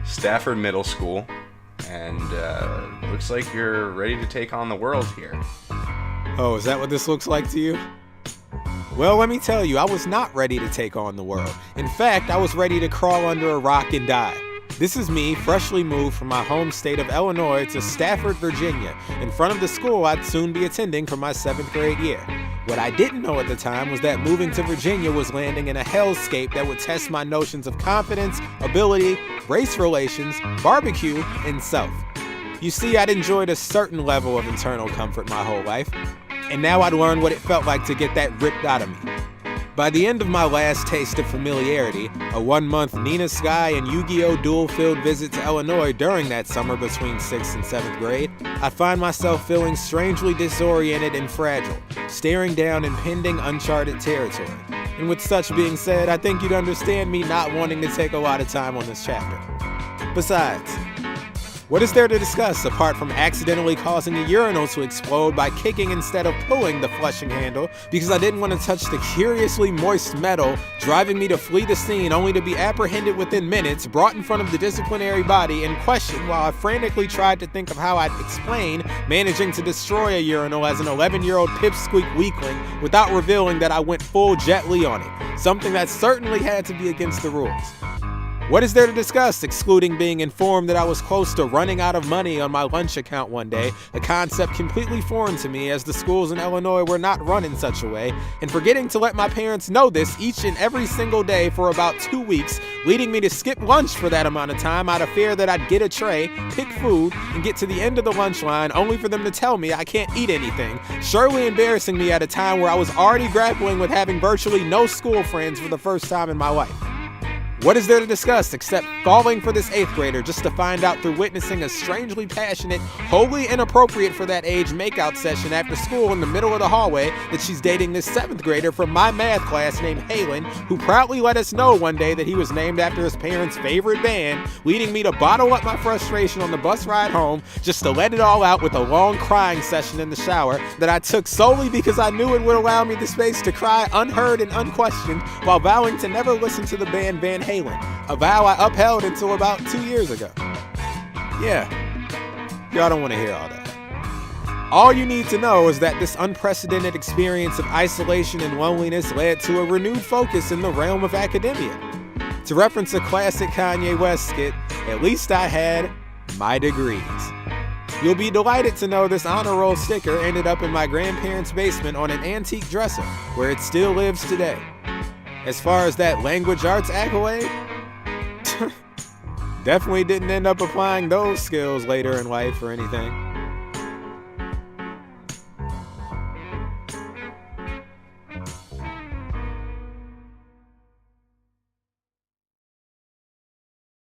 Stafford Middle School, and looks like you're ready to take on the world here. Oh, is that what this looks like to you? Well, let me tell you, I was not ready to take on the world. In fact, I was ready to crawl under a rock and die. This is me, freshly moved from my home state of Illinois to Stafford, Virginia, in front of the school I'd soon be attending for my 7th grade year. What I didn't know at the time was that moving to Virginia was landing in a hellscape that would test my notions of confidence, ability, race relations, barbecue, and self. You see, I'd enjoyed a certain level of internal comfort my whole life, and now I'd learn what it felt like to get that ripped out of me. By the end of my last taste of familiarity, a 1-month Nina Sky and Yu-Gi-Oh! Dual-field visit to Illinois during that summer between 6th and 7th grade, I find myself feeling strangely disoriented and fragile, staring down impending uncharted territory. And with such being said, I think you'd understand me not wanting to take a lot of time on this chapter. Besides, what is there to discuss apart from accidentally causing a urinal to explode by kicking instead of pulling the flushing handle because I didn't want to touch the curiously moist metal, driving me to flee the scene only to be apprehended within minutes, brought in front of the disciplinary body, and questioned while I frantically tried to think of how I'd explain managing to destroy a urinal as an 11-year-old pipsqueak weakling without revealing that I went full Jet Li on it, something that certainly had to be against the rules. What is there to discuss, excluding being informed that I was close to running out of money on my lunch account one day, a concept completely foreign to me as the schools in Illinois were not run in such a way, and forgetting to let my parents know this each and every single day for about 2 weeks, leading me to skip lunch for that amount of time out of fear that I'd get a tray, pick food, and get to the end of the lunch line only for them to tell me I can't eat anything, surely embarrassing me at a time where I was already grappling with having virtually no school friends for the first time in my life. What is there to discuss except falling for this 8th grader just to find out through witnessing a strangely passionate, wholly inappropriate for that age makeout session after school in the middle of the hallway that she's dating this 7th grader from my math class named Halen, who proudly let us know one day that he was named after his parents' favorite band, leading me to bottle up my frustration on the bus ride home just to let it all out with a long crying session in the shower that I took solely because I knew it would allow me the space to cry unheard and unquestioned while vowing to never listen to the band Van Halen, a vow I upheld until about 2 years ago. Yeah, y'all don't want to hear all that. All you need to know is that this unprecedented experience of isolation and loneliness led to a renewed focus in the realm of academia. To reference a classic Kanye West skit, at least I had my degrees. You'll be delighted to know this honor roll sticker ended up in my grandparents' basement on an antique dresser, where it still lives today. As far as that language arts accolade, definitely didn't end up applying those skills later in life or anything.